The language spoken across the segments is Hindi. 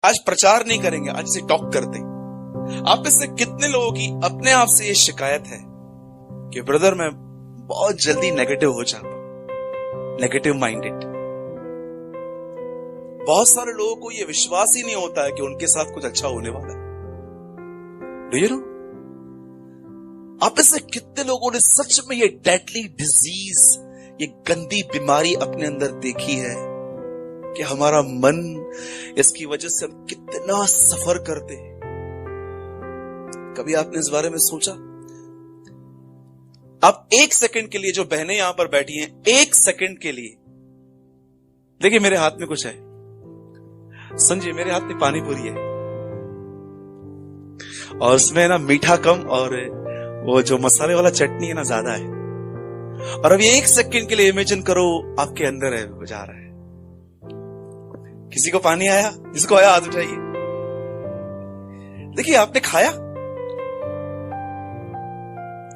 आज प्रचार नहीं करेंगे, आज इसे टॉक करते। आप में से कितने लोगों की अपने आप से ये शिकायत है कि ब्रदर मैं बहुत जल्दी नेगेटिव हो जाता हूं, नेगेटिव माइंडेड। बहुत सारे लोगों को ये विश्वास ही नहीं होता है कि उनके साथ कुछ अच्छा होने वाला है। Do you know? आप में से कितने लोगों ने सच में ये डेडली डिजीज, ये गंदी बीमारी अपने अंदर देखी है कि हमारा मन, इसकी वजह से हम कितना सफर करते हैं। कभी आपने इस बारे में सोचा? आप एक सेकंड के लिए, जो बहनें यहां पर बैठी हैं, एक सेकंड के लिए देखिए, मेरे हाथ में कुछ है। समझिए, मेरे हाथ में पानी पूरी है और उसमें ना मीठा कम और वो जो मसाले वाला चटनी है ना ज्यादा है। और अब ये एक सेकंड के लिए इमेजिन करो आपके अंदर है, वो जा रहा है। किसी को पानी आया? जिसको आया हाथ उठाइए। देखिए, आपने खाया।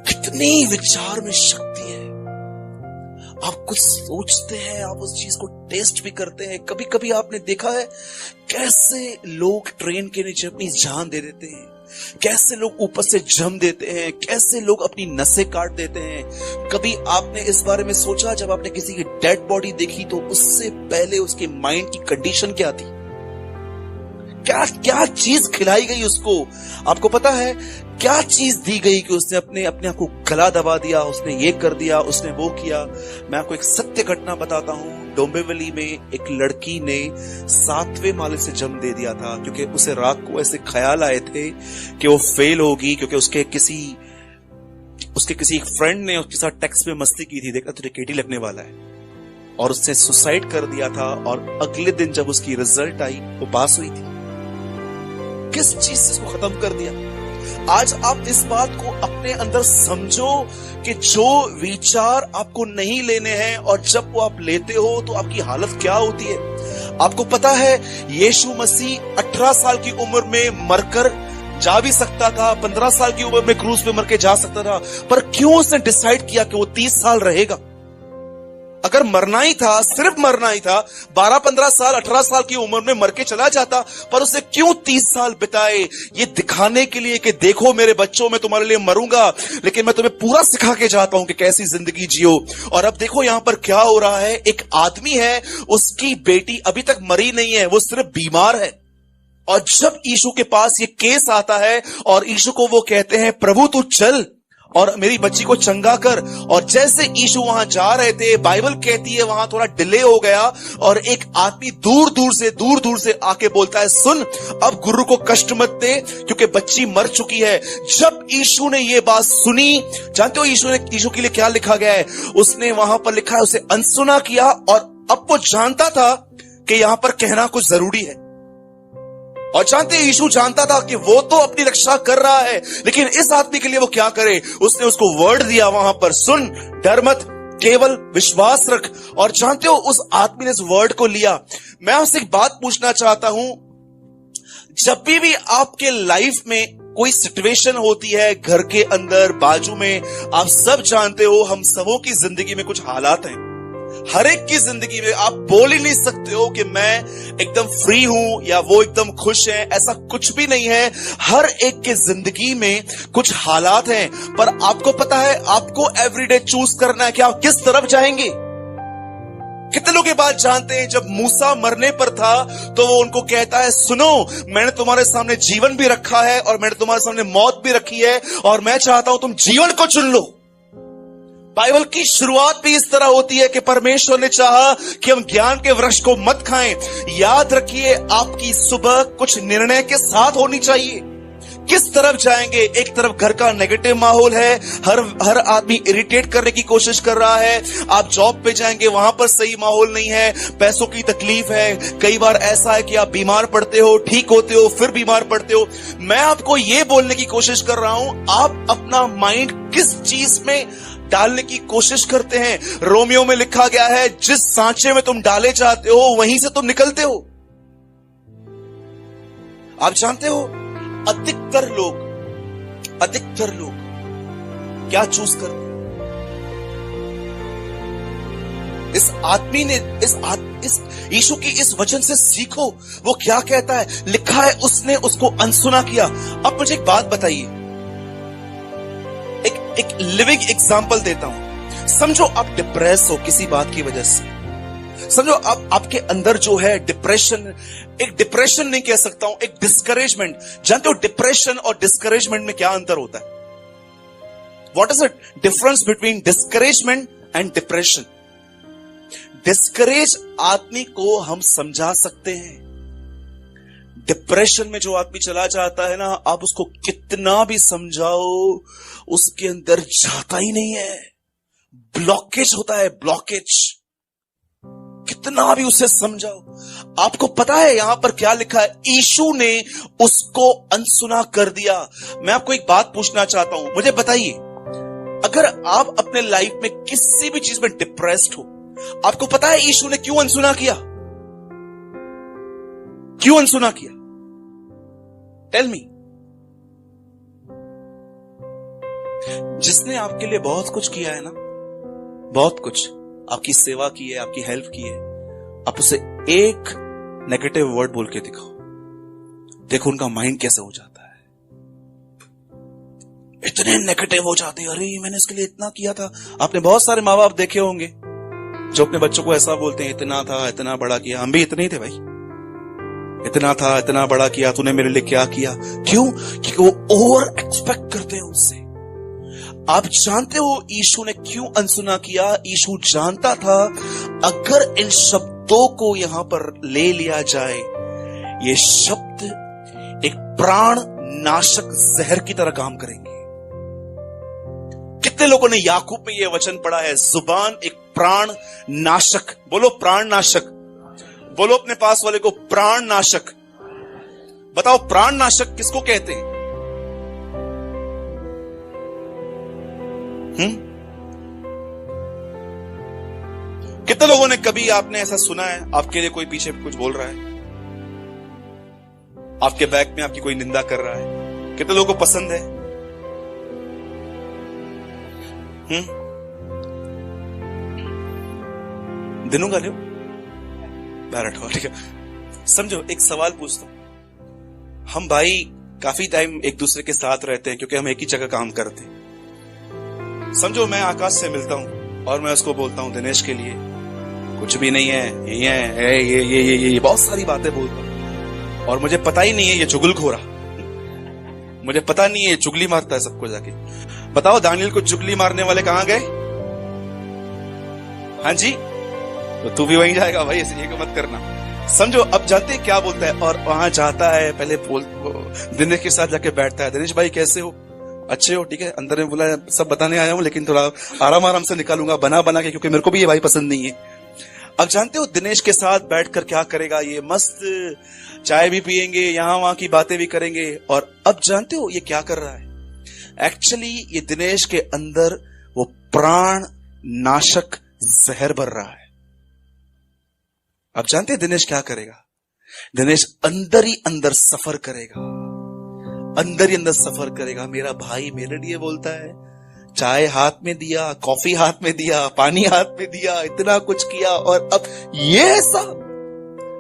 कितनी विचार में शक्ति है। आप कुछ सोचते हैं, आप उस चीज को टेस्ट भी करते हैं। कभी कभी आपने देखा है कैसे लोग ट्रेन के नीचे अपनी जान दे देते हैं, कैसे लोग ऊपर से जम देते हैं, कैसे लोग अपनी नसें काट देते हैं। कभी आपने इस बारे में सोचा, जब आपने किसी की डेड बॉडी देखी तो उससे पहले उसके माइंड की कंडीशन क्या थी? क्या क्या चीज खिलाई गई उसको? आपको पता है क्या चीज दी गई कि उसने अपने आप को गला दबा दिया, उसने ये कर दिया, उसने वो किया। मैं आपको एक सत्य घटना बताता हूं। डोंबिवली में एक लड़की ने 7वें माले से जन्म दे दिया था, क्योंकि उसे रात को ऐसे ख्याल आए थे कि वो फेल होगी, क्योंकि उसके किसी फ्रेंड ने उसके साथ टेक्स्ट में मस्ती की थी, देखा तुझे केटी लगने वाला है, और उसने सुसाइड कर दिया था। और अगले दिन जब उसकी रिजल्ट आई, वो पास हुई थी। किस चीज से इसको खत्म कर दिया? आज आप इस बात को अपने अंदर समझो कि जो विचार आपको नहीं लेने हैं, और जब वो आप लेते हो तो आपकी हालत क्या होती है। आपको पता है यीशु मसीह 18 साल की उम्र में मरकर जा भी सकता था, 15 साल की उम्र में क्रूस पे मर के जा सकता था, पर क्यों उसने डिसाइड किया कि वो 30 साल रहेगा? अगर मरना ही था, सिर्फ मरना ही था, 12, 15 साल, 18 साल की उम्र में मर के चला जाता, पर उसे क्यों 30 साल बिताए? ये दिखाने के लिए कि देखो मेरे बच्चों, मैं तुम्हारे लिए मरूंगा, लेकिन मैं तुम्हें पूरा सिखा के जाता हूं कि कैसी जिंदगी जियो। और अब देखो यहां पर क्या हो रहा है। एक आदमी है, उसकी बेटी अभी तक मरी नहीं है, वो सिर्फ बीमार है। और जब यीशु के पास ये केस आता है और यीशु को वो कहते हैं, प्रभु तू चल और मेरी बच्ची को चंगा कर। और जैसे यीशु वहां जा रहे थे, बाइबल कहती है वहां थोड़ा डिले हो गया, और एक आदमी दूर दूर से आके बोलता है, सुन, अब गुरु को कष्ट मत दे, क्योंकि बच्ची मर चुकी है। जब यीशु ने ये बात सुनी, जानते हो यीशु के लिए क्या लिखा गया है? उसने वहां पर लिखा है, उसे अनसुना किया। और अब वो जानता था कि यहां पर कहना कुछ जरूरी है। और जानते हैं, यीशु जानता था कि वो तो अपनी रक्षा कर रहा है, लेकिन इस आदमी के लिए वो क्या करे? उसने उसको वर्ड दिया वहां पर, सुन, डर मत, केवल विश्वास रख। और जानते हो, उस आदमी ने इस वर्ड को लिया। मैं आपसे एक बात पूछना चाहता हूं, जब भी आपके लाइफ में कोई सिचुएशन होती है, घर के अंदर, बाजू में, आप सब जानते हो, हम सबों की जिंदगी में कुछ हालात हैं। हर एक की जिंदगी में आप बोल ही नहीं सकते हो कि मैं एकदम फ्री हूं या वो एकदम खुश है। ऐसा कुछ भी नहीं है। हर एक के जिंदगी में कुछ हालात हैं, पर आपको पता है, आपको एवरीडे चूज करना है कि आप किस तरफ जाएंगे। कितने लोग ये बात जानते हैं, जब मूसा मरने पर था तो वो उनको कहता है, सुनो, मैंने तुम्हारे सामने जीवन भी रखा है और मैंने तुम्हारे सामने मौत भी रखी है, और मैं चाहता हूं तुम जीवन को चुन लो। बाइबल की शुरुआत भी इस तरह होती है कि परमेश्वर ने चाहा कि हम ज्ञान के वृक्ष को मत खाएं। याद रखिए, आपकी सुबह कुछ निर्णय के साथ होनी चाहिए। किस तरफ जाएंगे? एक तरफ घर का नेगेटिव माहौल है, हर आदमी इरिटेट करने की कोशिश कर रहा है। आप जॉब पे जाएंगे, वहां पर सही माहौल नहीं है, पैसों की तकलीफ है। कई बार ऐसा है कि आप बीमार पड़ते हो, ठीक होते हो, फिर बीमार पड़ते हो। मैं आपको ये बोलने की कोशिश कर रहा हूं, आप अपना माइंड किस चीज में डालने की कोशिश करते हैं। रोमियो में लिखा गया है, जिस सांचे में तुम डाले जाते हो वहीं से तुम निकलते हो। आप जानते हो, अधिकतर लोग क्या चूज करते हैं? इस आदमी ने इस यीशु की इस वचन से सीखो, वो क्या कहता है। लिखा है उसने उसको अनसुना किया। अब मुझे एक बात बताइए, एक लिविंग एग्जांपल देता हूं। समझो आप डिप्रेस हो किसी बात की वजह से, समझो आपके अंदर जो है डिप्रेशन, एक डिप्रेशन नहीं कह सकता हूं, एक डिस्करेजमेंट। जानते हो डिप्रेशन और डिस्करेजमेंट में क्या अंतर होता है? What is the difference between discouragement and depression? Discourage आदमी को हम समझा सकते हैं। डिप्रेशन में जो आदमी चला जाता है ना, आप उसको कितना भी समझाओ उसके अंदर जाता ही नहीं है, ब्लॉकेज होता है, ब्लॉकेज। कितना भी उसे समझाओ। आपको पता है यहां पर क्या लिखा है? यीशु ने उसको अनसुना कर दिया। मैं आपको एक बात पूछना चाहता हूं, मुझे बताइए, अगर आप अपने लाइफ में किसी भी चीज में डिप्रेस्ड हो, आपको पता है यीशु ने क्यों अनसुना किया? क्यों अनसुना किया? Tell me. जिसने आपके लिए बहुत कुछ किया है ना, बहुत कुछ, आपकी सेवा की है, आपकी हेल्प की है, आप उसे एक नेगेटिव वर्ड बोल के दिखाओ, देखो उनका माइंड कैसे हो जाता है। इतने नेगेटिव हो जाते हैं, अरे मैंने इसके लिए इतना किया था। आपने बहुत सारे माँ बाप देखे होंगे जो अपने बच्चों को ऐसा बोलते हैं, इतना था, इतना बड़ा किया। हम भी इतने ही थे भाई, इतना था, इतना बड़ा किया, तूने मेरे लिए क्या किया। क्यों? क्योंकि वो ओवर एक्सपेक्ट करते हैं उससे। आप जानते हो यीशु ने क्यों अनसुना किया? यीशु जानता था अगर इन शब्दों को यहां पर ले लिया जाए, ये शब्द एक प्राण नाशक जहर की तरह काम करेंगे। कितने लोगों ने याकूब में यह वचन पढ़ा है? जुबान एक प्राण नाशक। बोलो प्राण नाशक। बोलो अपने पास वाले को, प्राण नाशक। बताओ प्राण नाशक किसको कहते हैं? कितने लोगों ने कभी आपने ऐसा सुना है, आपके लिए कोई पीछे कुछ बोल रहा है, आपके बैक में आपकी कोई निंदा कर रहा है? कितने लोगों को पसंद है? दिनों का लियो बैठो, ठीक है। समझो, एक सवाल पूछता हूं। हम भाई काफी टाइम एक दूसरे के साथ रहते हैं क्योंकि हम एक ही जगह काम करते हैं। समझो मैं आकाश से मिलता हूं और मैं उसको बोलता हूं दिनेश के लिए कुछ भी नहीं है, यही है, ये बहुत सारी बातें बोलता हूं और मुझे पता ही नहीं है ये चुगलखोरा, मुझे पता नहीं है ये चुगली मारता है सबको जाके। बताओ दानियल को चुगली मारने वाले कहां गए? हाँ जी, तो तू भी वहीं जाएगा भाई, ऐसे ये मत करना। समझो, अब जानते हैं क्या बोलता है, और वहां जाता है, पहले दिनेश के साथ जाके बैठता है, दिनेश भाई कैसे हो? अच्छे हो? ठीक है। अंदर में बोला सब बताने आया हूं लेकिन थोड़ा आराम आराम से निकालूंगा, बना के, क्योंकि मेरे को भी ये भाई पसंद नहीं है। अब जानते हो दिनेश के साथ बैठकर क्या करेगा? ये मस्त चाय भी पिएंगे, यहां वहां की बातें भी करेंगे। और अब जानते हो ये क्या कर रहा है? एक्चुअली ये दिनेश के अंदर वो प्राण नाशक जहर भर रहा है। अब जानते हैं दिनेश क्या करेगा? दिनेश अंदर ही अंदर सफर करेगा, अंदर ही अंदर सफर करेगा। मेरा भाई मेरे लिए बोलता है, चाय हाथ में दिया, कॉफी हाथ में दिया, पानी हाथ में दिया, इतना कुछ किया, और अब ये सब,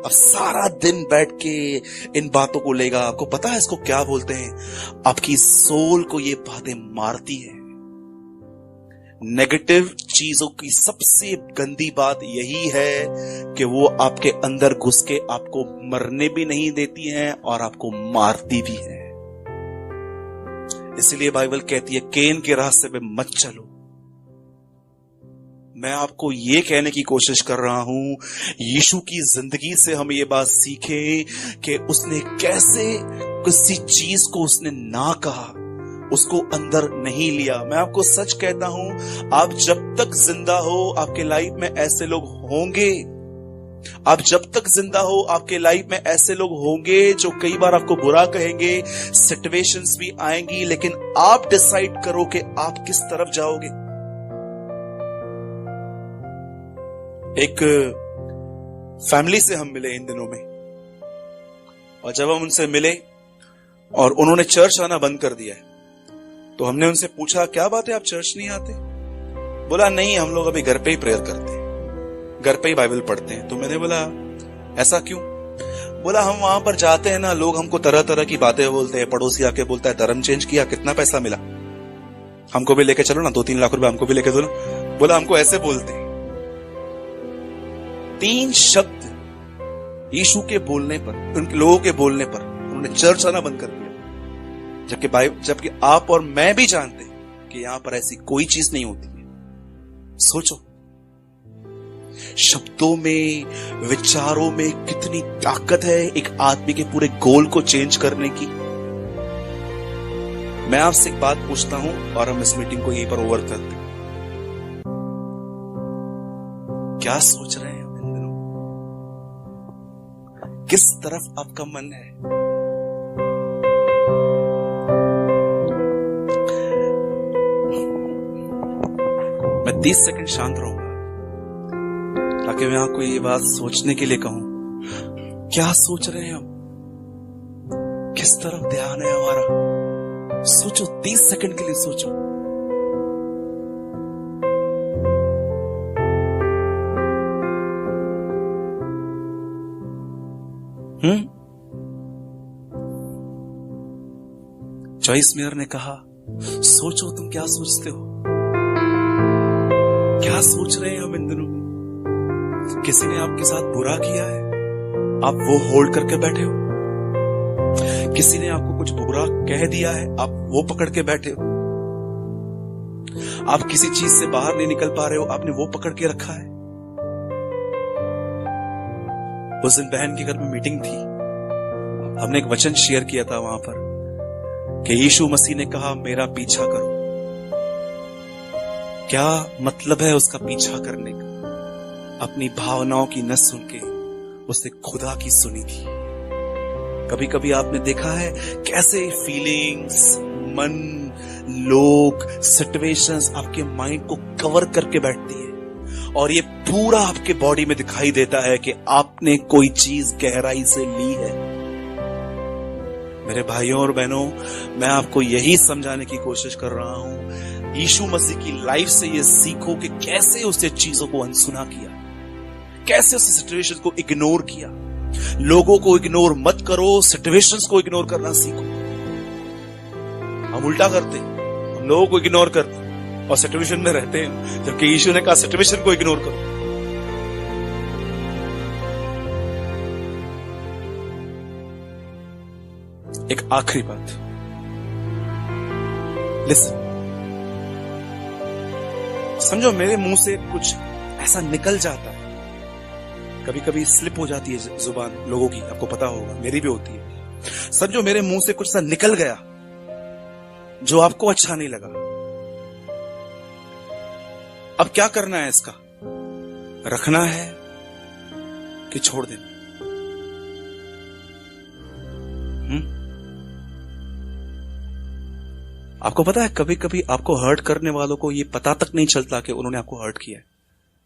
अब सारा दिन बैठ के इन बातों को लेगा। आपको पता है इसको क्या बोलते हैं? आपकी सोल को ये बातें मारती है। नेगेटिव चीजों की सबसे गंदी बात यही है कि वो आपके अंदर घुस के आपको मरने भी नहीं देती हैं और आपको मारती भी है। इसलिए बाइबल कहती है केन के रास्ते पे मत चलो। मैं आपको ये कहने की कोशिश कर रहा हूं, यीशु की जिंदगी से हम ये बात सीखें कि उसने कैसे किसी चीज को उसने ना कहा, उसको अंदर नहीं लिया। मैं आपको सच कहता हूं, आप जब तक जिंदा हो आपके लाइफ में ऐसे लोग होंगे, आप जब तक जिंदा हो आपके लाइफ में ऐसे लोग होंगे जो कई बार आपको बुरा कहेंगे, सिचुएशंस भी आएंगी, लेकिन आप डिसाइड करो कि आप किस तरफ जाओगे। एक फैमिली से हम मिले इन दिनों में, और जब हम उनसे मिले और उन्होंने चर्च आना बंद कर दिया है, तो हमने उनसे पूछा क्या बात है आप चर्च नहीं आते? बोला नहीं, हम लोग अभी घर पे ही प्रेयर करते हैं। घर पे ही बाइबल पढ़ते हैं। तो मैंने बोला ऐसा क्यों? बोला हम वहां पर जाते हैं ना, लोग हमको तरह तरह की बातें बोलते हैं, पड़ोसी आके बोलता है धर्म चेंज किया, कितना पैसा मिला, हमको भी लेके चलो ना, 2-3 लाख रुपए हमको भी लेके दो ना। बोला हमको ऐसे बोलते हैं। 3 शब्द यीशु के बोलने पर, उनके लोगों के बोलने पर उन्होंने चर्च आना बंद कर दिया, जबकि आप और मैं भी जानते हैं कि यहां पर ऐसी कोई चीज नहीं होती है। सोचो, शब्दों में, विचारों में कितनी ताकत है एक आदमी के पूरे गोल को चेंज करने की। मैं आपसे एक बात पूछता हूं और हम इस मीटिंग को यहीं पर ओवर करते हैं। क्या सोच रहे हैं इन दिनों? किस तरफ आपका मन है? मैं 30 सेकंड शांत रहूंगा ताकि मैं आपको ये बात सोचने के लिए कहूं। क्या सोच रहे हैं हम? किस तरफ ध्यान है हमारा? सोचो, 30 सेकंड के लिए सोचो। जॉइस मेयर ने कहा, सोचो तुम क्या सोचते हो? क्या सोच रहे हैं हम इन दिनों? किसी ने आपके साथ बुरा किया है, आप वो होल्ड करके बैठे हो। किसी ने आपको कुछ बुरा कह दिया है, आप वो पकड़ के बैठे हो। आप किसी चीज से बाहर नहीं निकल पा रहे हो, आपने वो पकड़ के रखा है। उस दिन बहन के घर में मीटिंग थी, हमने एक वचन शेयर किया था वहां पर कि यीशु मसीह ने कहा मेरा पीछा करो। क्या मतलब है उसका पीछा करने का? अपनी भावनाओं की न सुन के उसने खुदा की सुनी थी। कभी कभी आपने देखा है कैसे फीलिंग्स, मन, लोग, सिचुएशंस आपके माइंड को कवर करके बैठती है और ये पूरा आपके बॉडी में दिखाई देता है कि आपने कोई चीज गहराई से ली है। मेरे भाइयों और बहनों, मैं आपको यही समझाने की कोशिश कर रहा हूं। यीशु मसीह की लाइफ से ये सीखो कि कैसे उसने चीजों को अनसुना किया, कैसे उसने सिचुएशंस को इग्नोर किया। लोगों को इग्नोर मत करो, सिचुएशंस को इग्नोर करना सीखो। हम उल्टा करते हैं, हम लोगों को इग्नोर करते हैं और सिचुएशन में रहते हैं, जबकि यीशु ने कहा सिचुएशन को इग्नोर करो। एक आखिरी बात, लिसन। समझो मेरे मुंह से कुछ ऐसा निकल जाता है, कभी कभी स्लिप हो जाती है जुबान लोगों की, आपको पता होगा, मेरी भी होती है। समझो मेरे मुंह से कुछ ऐसा निकल गया जो आपको अच्छा नहीं लगा। अब क्या करना है इसका? रखना है कि छोड़ देना? आपको पता है कभी कभी आपको हर्ट करने वालों को ये पता तक नहीं चलता कि उन्होंने आपको हर्ट किया है,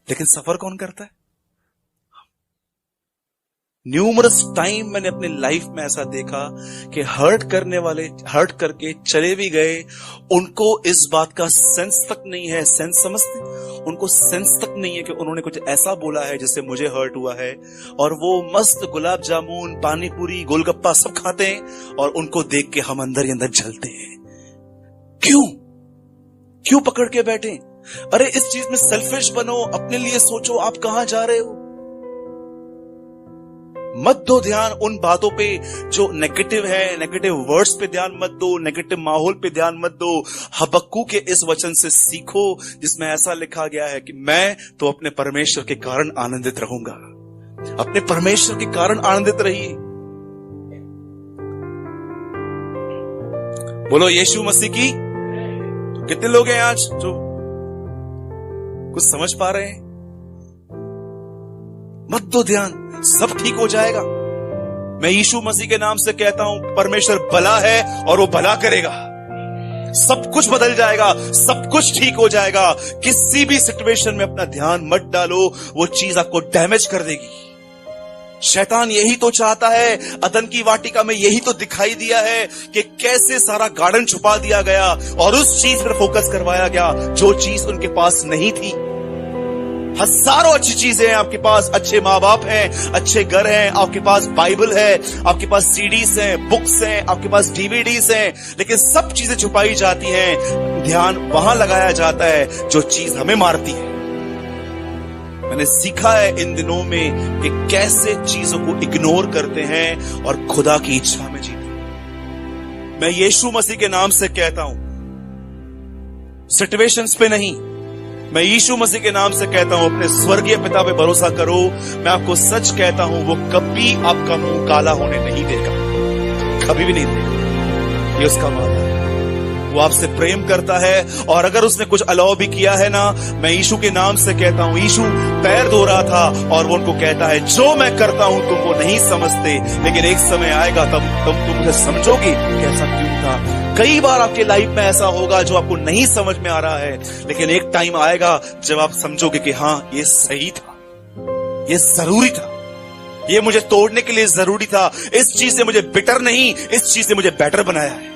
लेकिन सफर कौन करता है? न्यूमरस टाइम मैंने अपने लाइफ में ऐसा देखा कि हर्ट करने वाले हर्ट करके चले भी गए, उनको इस बात का सेंस तक नहीं है। सेंस समझते? उनको सेंस तक नहीं है कि उन्होंने कुछ ऐसा बोला है जिससे मुझे हर्ट हुआ है, और वो मस्त गुलाब जामुन, पानी पूरी, गोलगप्पा सब खाते हैं और उनको देख के हम अंदर ही अंदर जलते हैं। क्यों पकड़ के बैठे? अरे इस चीज में सेल्फिश बनो, अपने लिए सोचो आप कहां जा रहे हो। मत दो ध्यान उन बातों पे जो नेगेटिव है, नेगेटिव वर्ड्स पे ध्यान मत दो, नेगेटिव माहौल पे ध्यान मत दो। हबक्कू के इस वचन से सीखो जिसमें ऐसा लिखा गया है कि मैं तो अपने परमेश्वर के कारण आनंदित रहूंगा। अपने परमेश्वर के कारण आनंदित रहिए। बोलो यीशु मसीह की। तो कितने लोग हैं आज जो कुछ समझ पा रहे हैं? मत दो ध्यान, सब ठीक हो जाएगा। मैं यीशु मसीह के नाम से कहता हूं, परमेश्वर भला है और वो भला करेगा। सब कुछ बदल जाएगा, सब कुछ ठीक हो जाएगा। किसी भी सिचुएशन में अपना ध्यान मत डालो, वो चीज आपको डैमेज कर देगी। शैतान यही तो चाहता है। अदन की वाटिका में यही तो दिखाई दिया है कि कैसे सारा गार्डन छुपा दिया गया और उस चीज पर फोकस करवाया गया जो चीज उनके पास नहीं थी। हजारों अच्छी चीजें हैं आपके पास, अच्छे माँ बाप हैं, अच्छे घर हैं, आपके पास बाइबल है, आपके पास सीडीज हैं, बुक्स हैं, आपके पास डीवीडीज हैं, लेकिन सब चीजें छुपाई जाती हैं। ध्यान वहां लगाया जाता है जो चीज हमें मारती है। मैंने सीखा है इन दिनों में कि कैसे चीजों को इग्नोर करते हैं और खुदा की इच्छा में जीते हैं। मैं यीशु मसीह के नाम से कहता हूं, सिचुएशंस पे नहीं, मैं यीशु मसीह के नाम से कहता हूं, अपने स्वर्गीय पिता पे भरोसा करो। मैं आपको सच कहता हूं, वो कभी आपका मुंह काला होने नहीं देगा, कभी भी नहीं देगा। ये उसका वादा है। वो आपसे प्रेम करता है, और अगर उसने कुछ अलाउ भी किया है ना, मैं यीशु के नाम से कहता हूं, यीशु पैर धो रहा था और वो उनको कहता है, जो मैं करता हूं तुम वो नहीं समझते, लेकिन एक समय आएगा तब तुम मुझे समझोगे कि ऐसा क्यों था। कई बार आपके लाइफ में ऐसा होगा जो आपको नहीं समझ में आ रहा है, लेकिन एक टाइम आएगा जब आप समझोगे कि हाँ, ये सही था, ये जरूरी था, ये मुझे तोड़ने के लिए जरूरी था, इस चीज से मुझे बिटर नहीं, इस चीज से मुझे बेटर बनाया है।